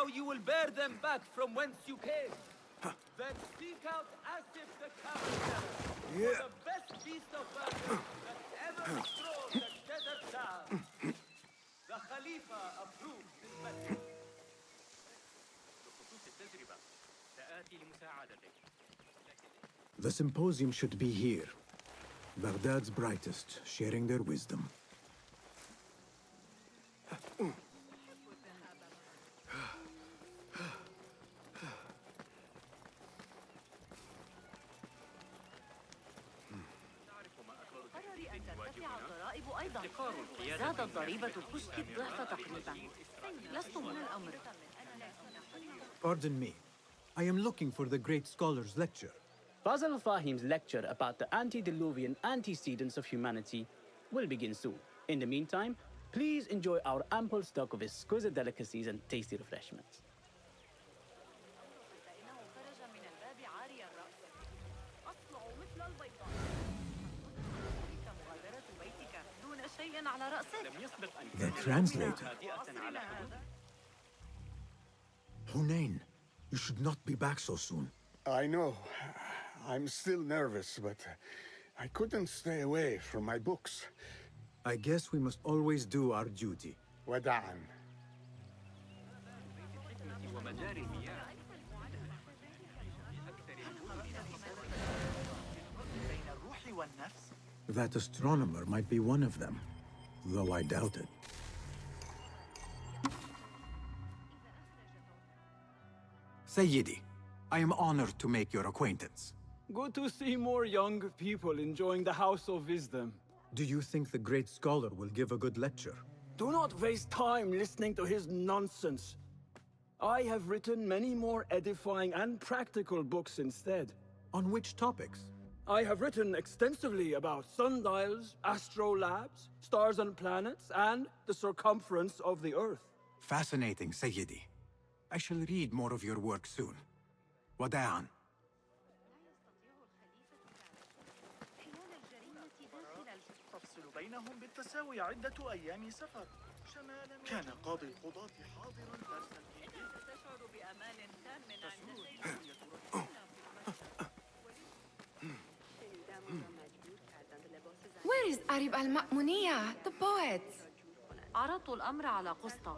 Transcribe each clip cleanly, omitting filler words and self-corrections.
how you will bear them back from whence you came. Then seek out Asif the Camel for the best beast of burden that ever strode the desert sands. The Khalifa approves this message. The symposium should be here. Baghdad's brightest, sharing their wisdom. زادت ضريبة الكشك الضعف تقريبا. لست من الأمر. Pardon me. I am looking for the great scholar's lecture. Fazl Fahim's lecture about the antediluvian antecedents of humanity will begin soon. In the meantime, please enjoy our ample stock of exquisite delicacies and tasty refreshments. The translator. Hunain, you should not be back so soon. I know. I'm still nervous, but I couldn't stay away from my books. I guess we must always do our duty. وداعا. That astronomer might be one of them, though I doubt it. Sayyidi, I am honored to make your acquaintance. Good to see more young people enjoying the House of Wisdom. Do you think the great scholar will give a good lecture? Do not waste time listening to his nonsense. I have written many more edifying and practical books instead. On which topics? I have written extensively about sundials, astrolabes, stars and planets, and the circumference of the Earth. Fascinating, Sayyidi. I shall read more of your work soon. Wada'an. بينهم بالتساوي عدة أيام سفر. كان قاضي القضاة حاضرا تشعر بأمان تام Where is Arib al-Ma'muniya, the poet? عرضت الأمر على قسطى.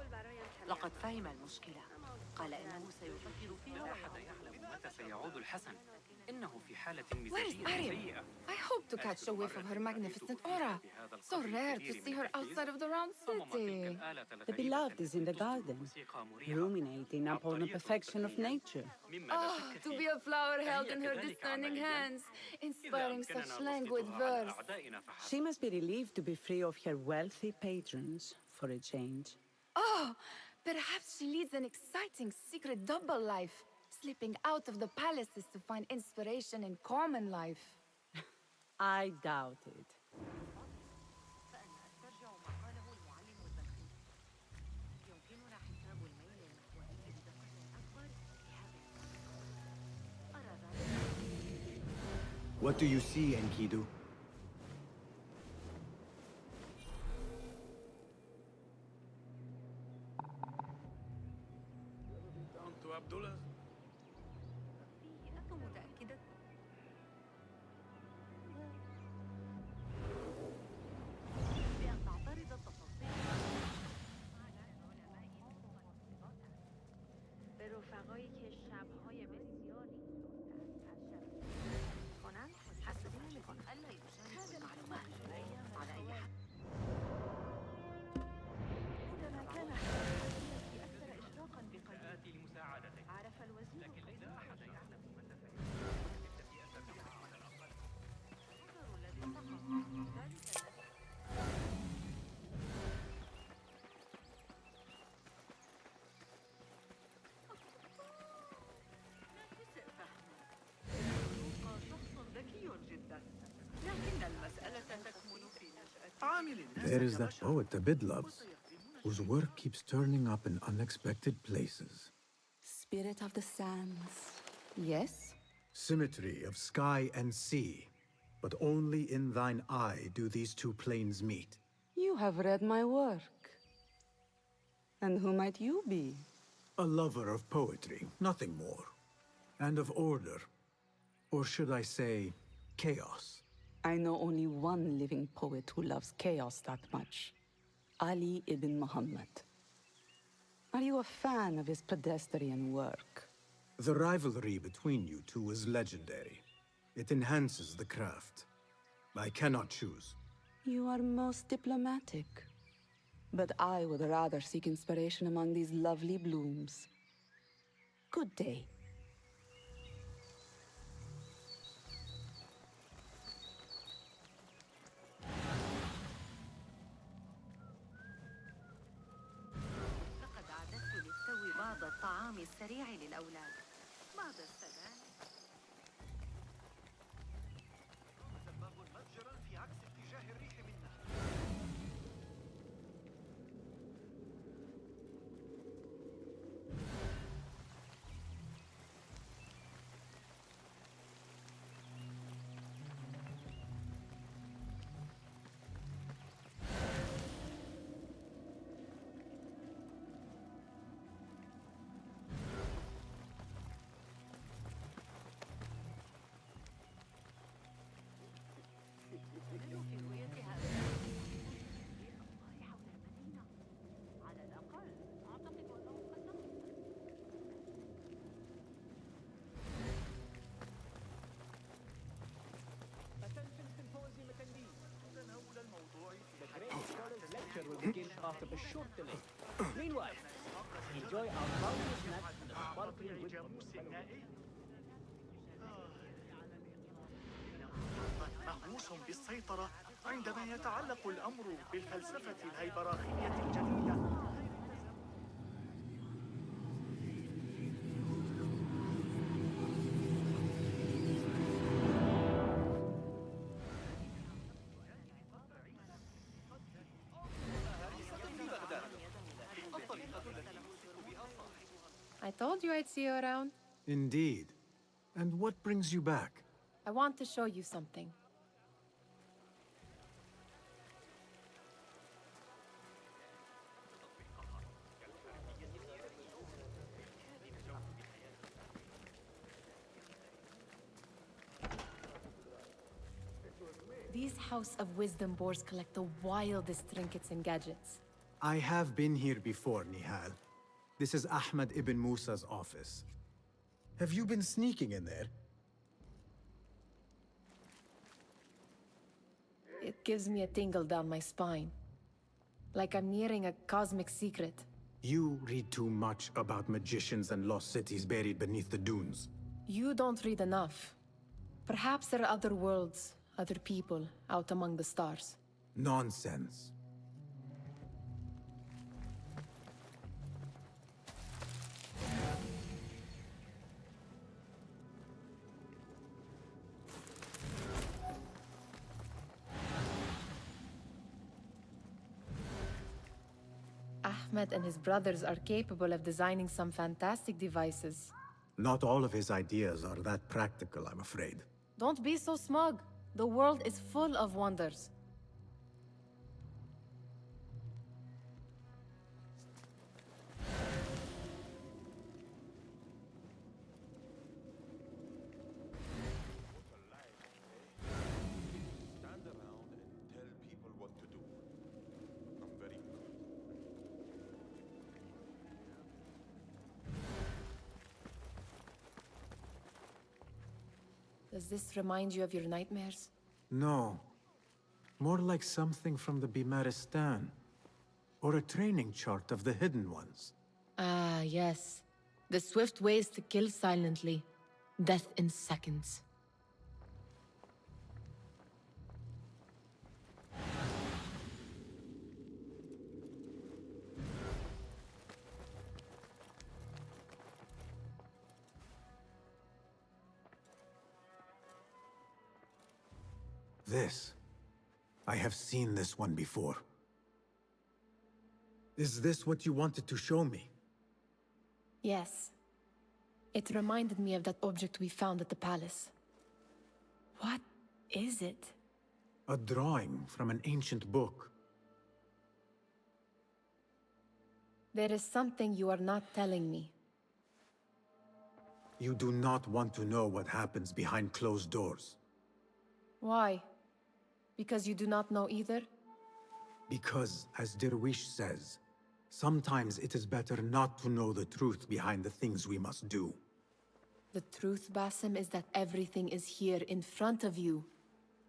لقد فهم المشكلة. قال إنه سيفكر فيها. لا أحد يعلم متى سيعود الحسن. إنه في حالة مزاجية سيئة. I hope to catch a whiff of her magnificent aura. So rare to see her outside of the round city. The beloved is in the garden, ruminating upon the perfection of nature. Oh, to be a flower held in her discerning hands, inspiring such languid verse. She must be relieved to be free of her wealthy patrons for a change. Oh, perhaps she leads an exciting secret double life, slipping out of the palaces to find inspiration in common life. I doubt it. What do you see, Enkidu? رفقایی که شب‌های بسیاری کنند حسودی نمی‌کنند. الا يشارك المعلومات على أي حد. عندما كان حياتي أكثر إشراقاً بقلبي عرف الوزير لكن ليس أحد يعلم متى سيتم على الأقل. انظروا الذي سقط ذلك There is that poet Abid loves, whose work keeps turning up in unexpected places. Spirit of the sands. Yes? Symmetry of sky and sea, but only in thine eye do these two planes meet. You have read my work. And who might you be? A lover of poetry, nothing more. And of order. Or should I say, chaos. I know only one living poet who loves chaos that much. Ali ibn Muhammad. Are you a fan of his pedestrian work? The rivalry between you two is legendary. It enhances the craft. I cannot choose. You are most diplomatic. But I would rather seek inspiration among these lovely blooms. Good day. لقد أعددت للتو بعض الطعام السريع للأولاد. بعد السلام. دباب متجرا في عكس اتجاه الريح منا. في رؤية هذا الأخبار حول المدينة. على الأقل أعتقد أنه قد نقل. Attention symposium attendees. تناول الموضوع في The great scholars lecture will begin after a short delay. Meanwhile, enjoy our bounty snacks and the sparkling with جاموس نائي. مهووس بالسيطرة عندما يتعلق الأمر بالفلسفة الهيبراغية الجديدة. I told you I'd see you around. Indeed. And what brings you back? I want to show you something. These House of Wisdom boards collect the wildest trinkets and gadgets. I have been here before, Nihal. This is Ahmed ibn Musa's office. Have you been sneaking in there? It gives me a tingle down my spine. Like I'm nearing a cosmic secret. You read too much about magicians and lost cities buried beneath the dunes. You don't read enough. Perhaps there are other worlds, other people, out among the stars. Nonsense. Ahmed and his brothers are capable of designing some fantastic devices. Not all of his ideas are that practical, I'm afraid. Don't be so smug. The world is full of wonders. Stand around and tell people what to do. I'm very good. Does this remind you of your nightmares? No. More like something from the Bimaristan. Or a training chart of the Hidden Ones. Ah, yes. The swift ways to kill silently. Death in seconds. This. I have seen this one before. Is this what you wanted to show me? Yes. It reminded me of that object we found at the palace. What is it? A drawing from an ancient book. There is something you are not telling me. You do not want to know what happens behind closed doors. Why? Because you do not know either? Because, as Derwish says, sometimes it is better not to know the truth behind the things we must do. The truth, Basim, is that everything is here in front of you.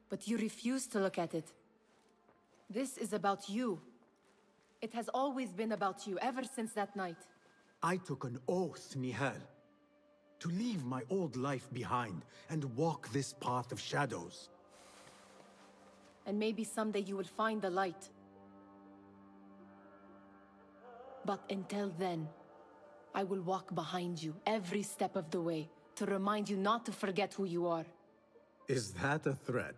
But you refuse to look at it. This is about you. It has always been about you, ever since that night. I took an oath, Nihal, to leave my old life behind and walk this path of shadows. And maybe someday you will find the light. But until then, I will walk behind you every step of the way to remind you not to forget who you are. Is that a threat?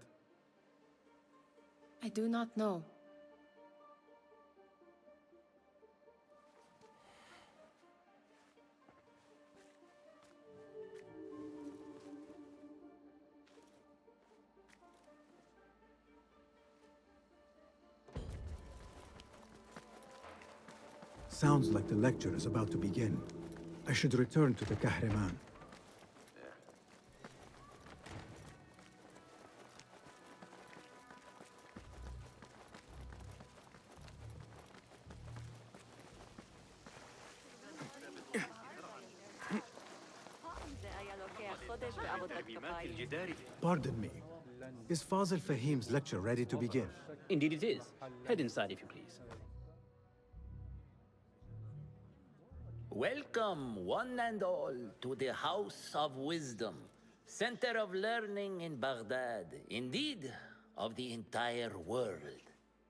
I do not know. Sounds like the lecture is about to begin. I should return to the Kahraman. Pardon me. Is Fazil Fahim's lecture ready to begin? Indeed it is. Head inside if you please. Welcome, one and all, to the House of Wisdom, center of learning in Baghdad, indeed, of the entire world.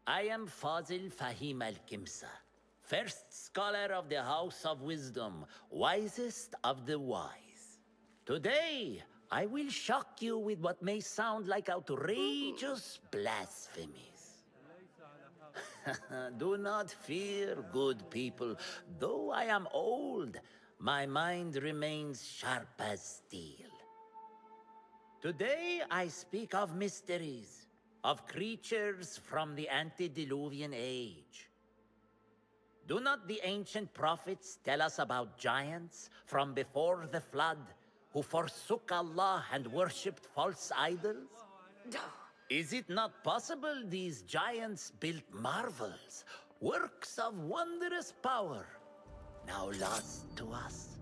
I am Fazil Fahim al-Kimsa, first scholar of the House of Wisdom, wisest of the wise. Today, I will shock you with what may sound like outrageous blasphemies. Do not fear, good people. Though I am old, my mind remains sharp as steel. Today I speak of mysteries, of creatures from the antediluvian age. Do not the ancient prophets tell us about giants from before the flood who forsook Allah and worshipped false idols? Is it not possible these giants built marvels, works of wondrous power, now lost to us?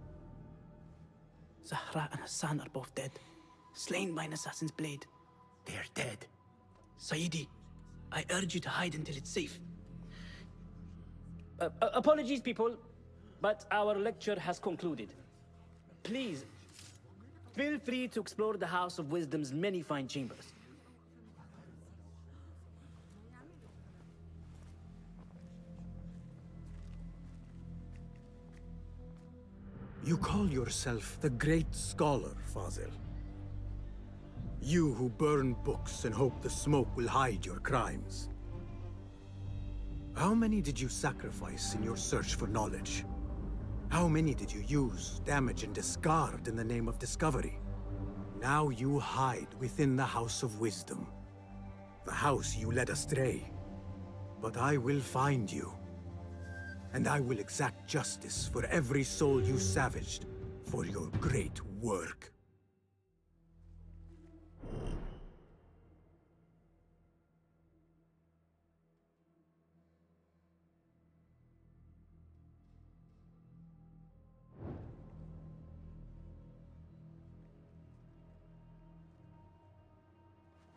Zahra and Hassan are both dead, slain by an assassin's blade. They're dead. Sayyidi, I urge you to hide until it's safe. Apologies, people, but our lecture has concluded. Please, feel free to explore the House of Wisdom's many fine chambers. You call yourself the great scholar, Fazil. You who burn books and hope the smoke will hide your crimes. How many did you sacrifice in your search for knowledge? How many did you use, damage, and discard in the name of discovery? Now you hide within the House of Wisdom. The house you led astray. But I will find you. And I will exact justice for every soul you savaged for your great work.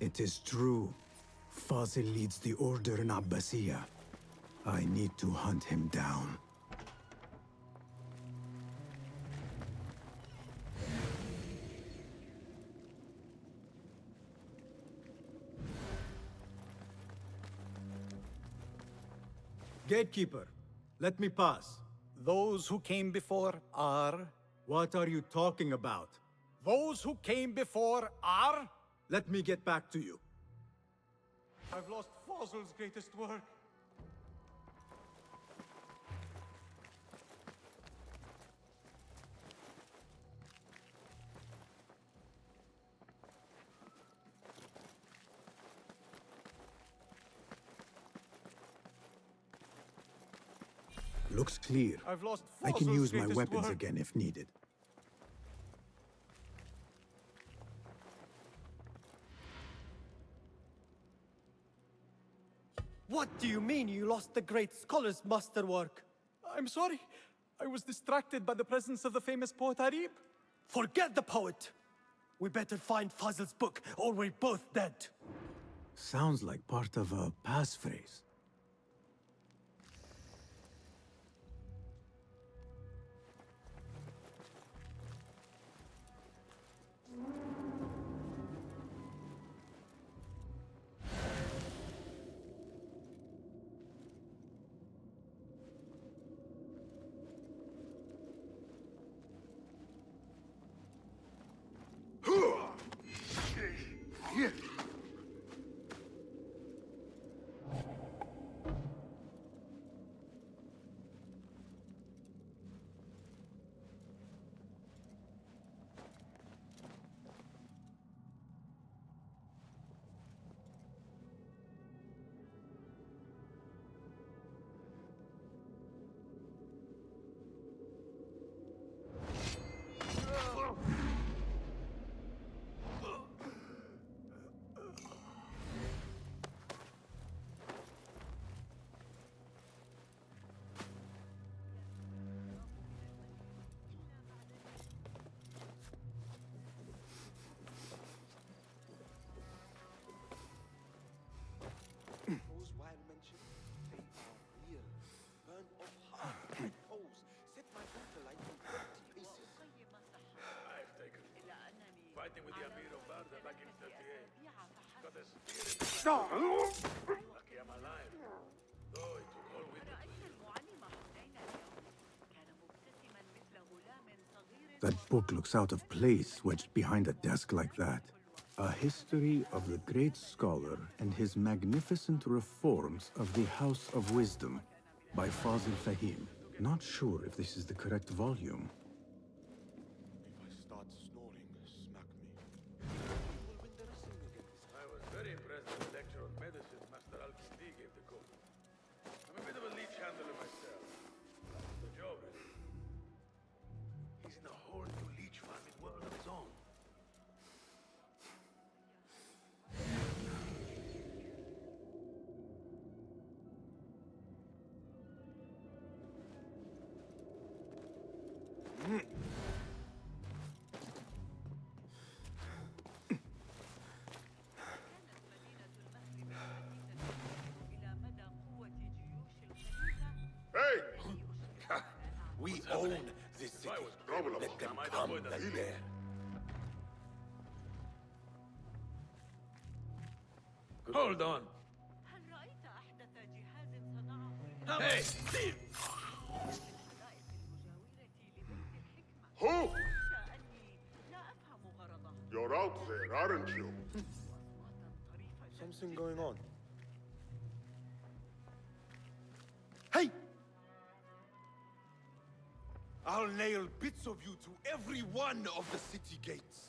It is true. Fazil leads the Order in Abbasiyah. I need to hunt him down. Gatekeeper, let me pass. Those who came before are... What are you talking about? Those who came before are... Let me get back to you. I've lost Fazil's greatest work. Looks clear. I've lost I can Fawzel's use my greatest weapons work. again if needed. What do you mean you lost the great scholar's masterwork? I'm sorry. I was distracted by the presence of the famous poet Arib. Forget the poet! We better find Fazl's book, or we're both dead. Sounds like part of a passphrase. Those wild mentioned, they are real. Burn off half my toes. Set my foot to light in 20 pieces. I've taken fighting with the Amir of Barda back in 38. Got a spear in the lucky I'm alive. Though it took all winter to heal. That book looks out of place, wedged behind a desk like that. A history of the great scholar and his magnificent reforms of the House of Wisdom by Fazil Fahim. Not sure if this is the correct volume. If I start snoring, smack me. We'll win the wrestling again. I was very impressed with the lecture on medicine Master Al-Kindi gave the court. I'm a bit of a leech handler myself. That's the job, really. He's in a whole new leech farming world of his own. Hey! We own this city. Let them come like there. Hold on. Hey! Who? You're out there, aren't you? Something going on. Hey! I'll nail bits of you to every one of the city gates.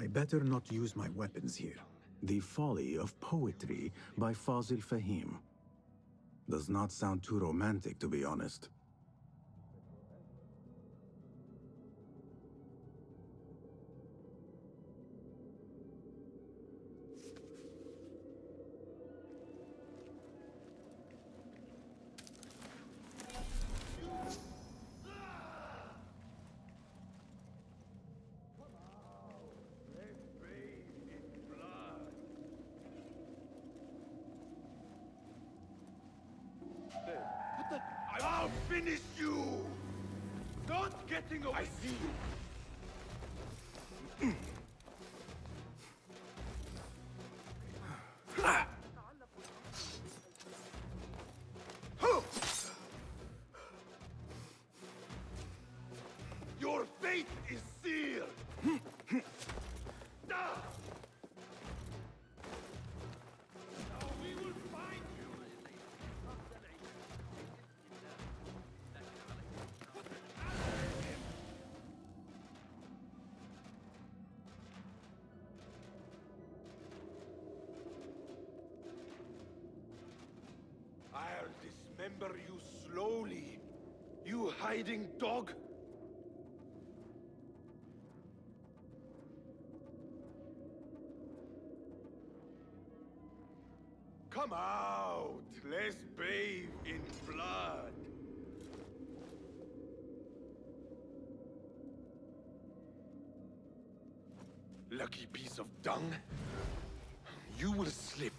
I better not use my weapons here. The Folly of Poetry by Fazil Fahim. Does not sound too romantic, to be honest. I'll finish you! Not getting away! I see you! Your fate is sealed! Now we will find you! I'll dismember you slowly, you hiding dog! Come out! Let's bathe in blood! Lucky piece of dung. You will slip.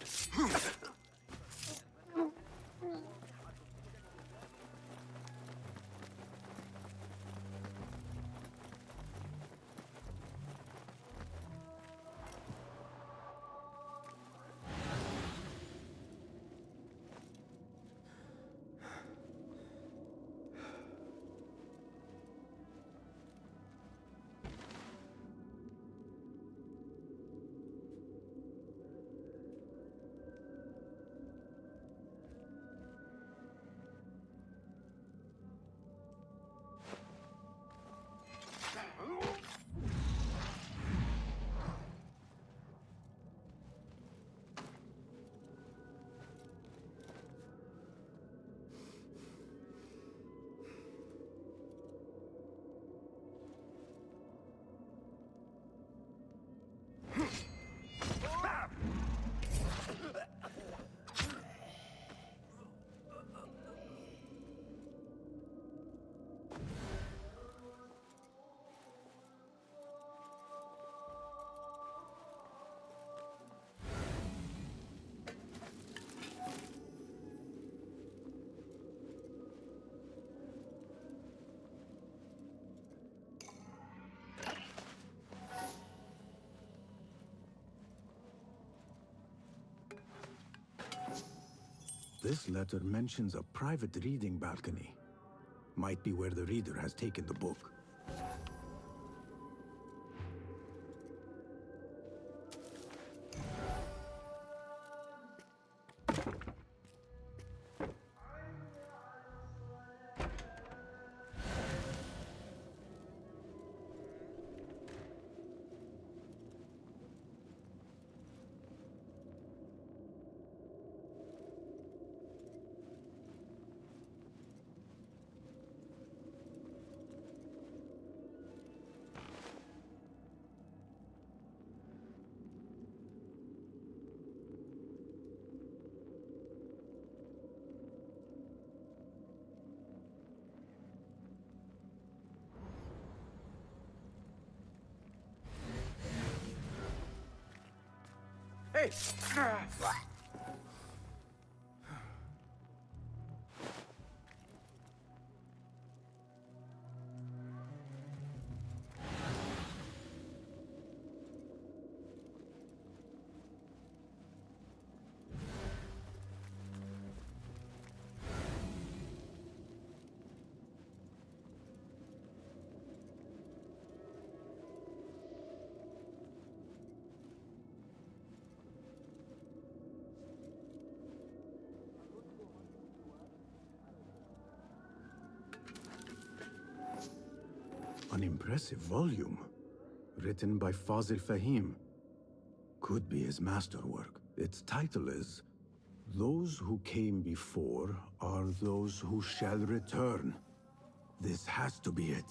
This letter mentions a private reading balcony. Might be where the reader has taken the book. Hey! An impressive volume. written by Fazil Fahim. Could be his masterwork. Its title is Those Who Came Before Are Those Who Shall Return. This has to be it.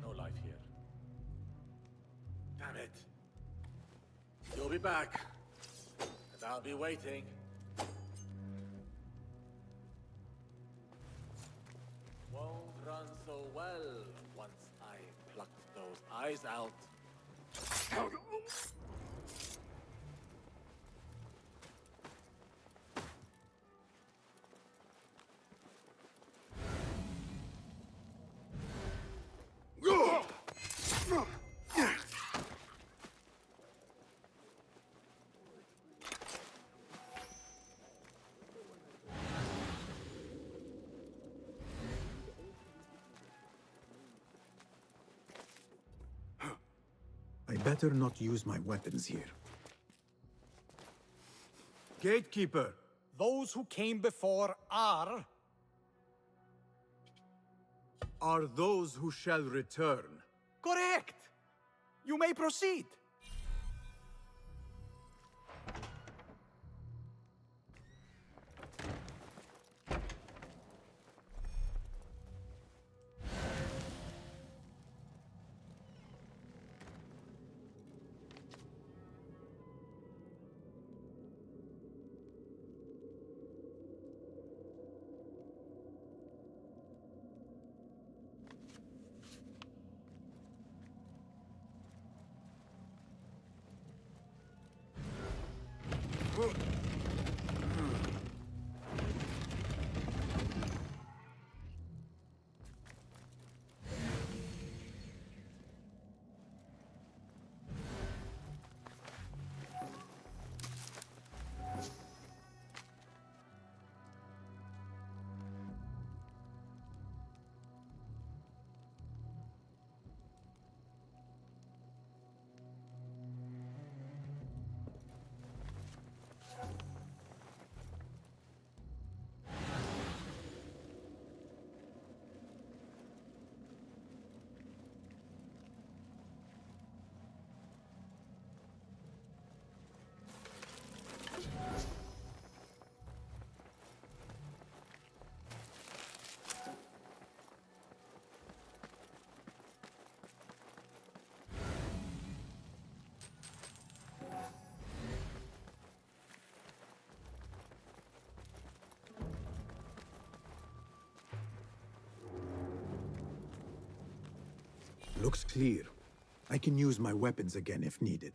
No life here. Damn it. You'll be back. And I'll be waiting. Won't run so well once I pluck those eyes out. I better not use my weapons here. Gatekeeper! Those who came before are those who shall return. correct. You may proceed. Looks clear. I can use my weapons again if needed.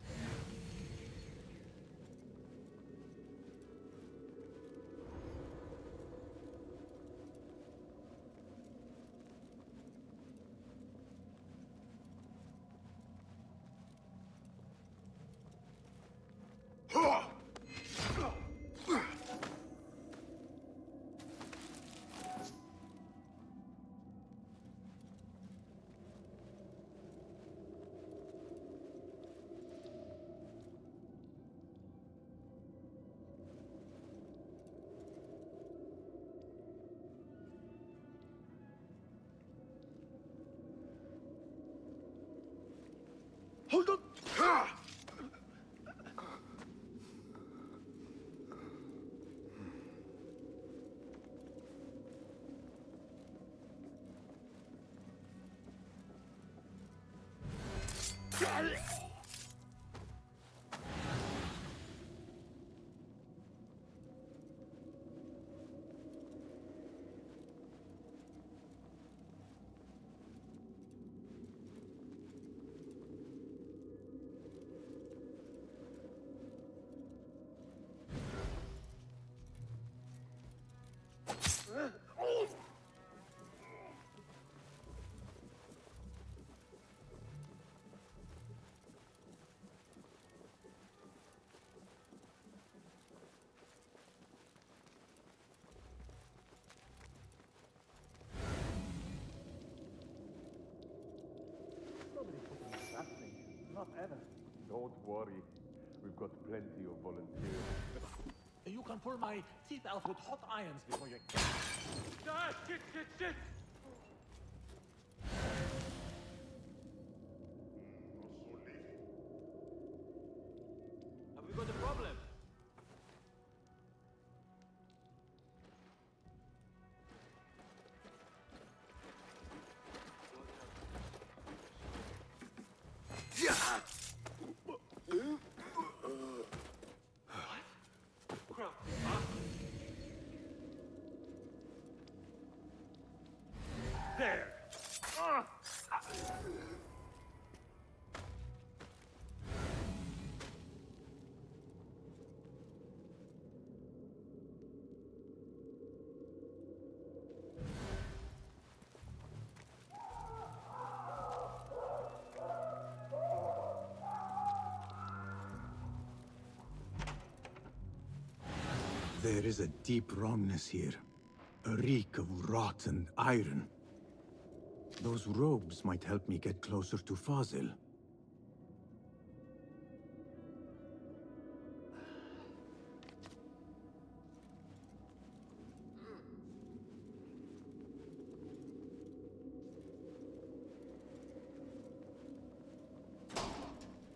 Hold on! Not ever. Don't worry. We've got plenty of volunteers. You can pull my teeth out with hot irons before you... Ah, shit! Have we got a problem? There! There is a deep wrongness here. A reek of rot and iron. Those robes might help me get closer to Fazil.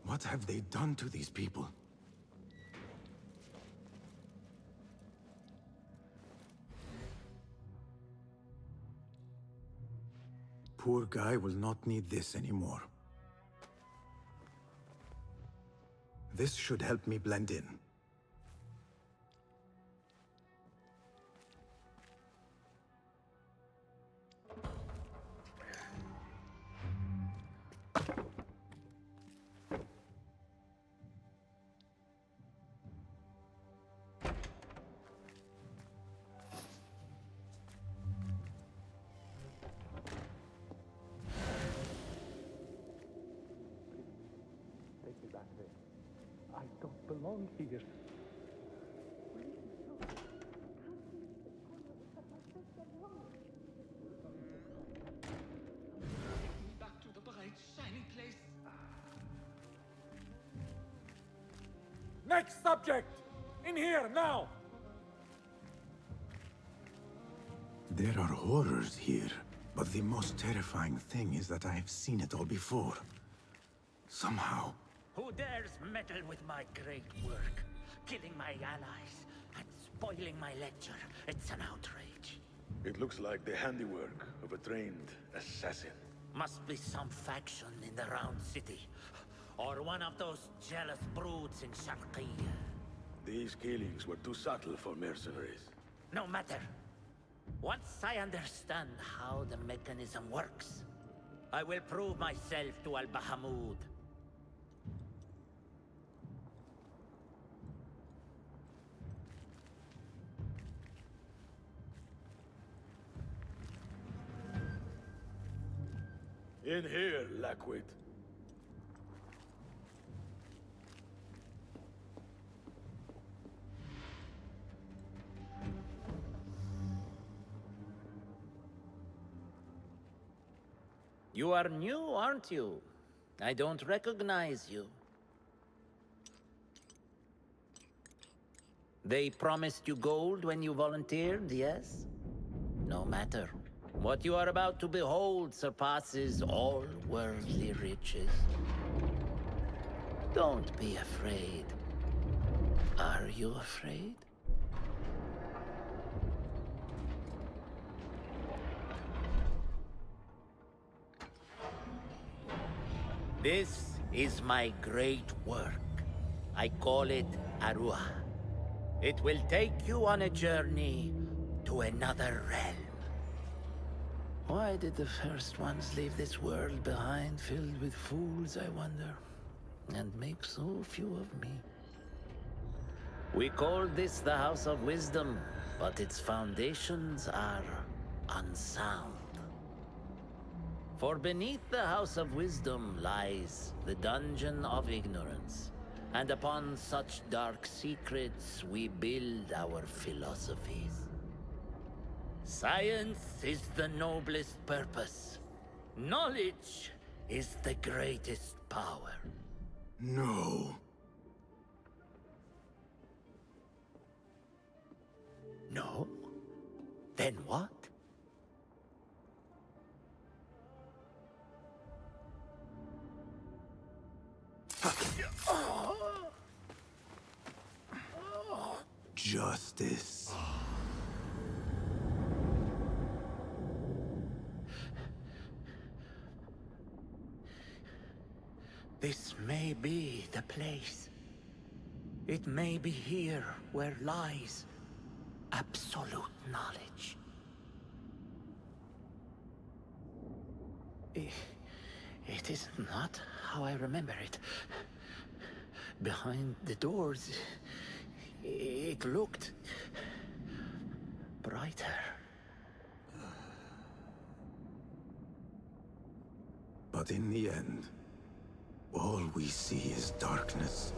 What have they done to these people? Poor guy will not need this anymore. This should help me blend in. Take me back there. I don't belong here. Back to the bright, shiny place. Next subject! In here, now! There are horrors here, but the most terrifying thing is that I have seen it all before. Somehow. Who dares meddle with my great work? Killing my allies and spoiling my lecture. It's an outrage. It looks like the handiwork of a trained assassin. Must be some faction in the Round City. Or one of those jealous broods in Sharqiyya. These killings were too subtle for mercenaries. No matter. Once I understand how the mechanism works, I will prove myself to Al-Bahamud. In here, Lackwit. You are new, aren't you? I don't recognize you. They promised you gold when you volunteered, yes? No matter. What you are about to behold surpasses all worldly riches. Don't be afraid. Are you afraid? This is my great work. I call it Arua. It will take you on a journey to another realm. Why did the first ones leave this world behind, filled with fools, I wonder? And make so few of me. We call this the House of Wisdom, but its foundations are unsound. For beneath the House of Wisdom lies the Dungeon of Ignorance, and upon such dark secrets we build our philosophies. Science is the noblest purpose. Knowledge is the greatest power. No. No? Then what? Justice. This may be the place. It may be here where lies absolute knowledge. It is not how I remember it. Behind the doors, it looked brighter. But in the end, all we see is darkness.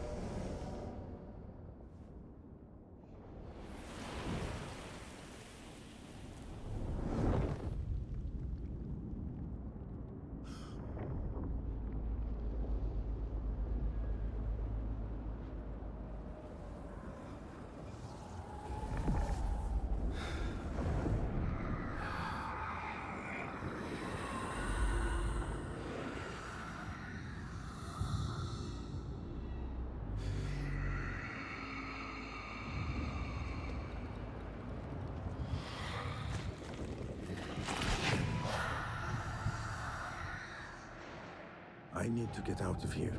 I need to get out of here.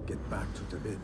Get back to Tibet.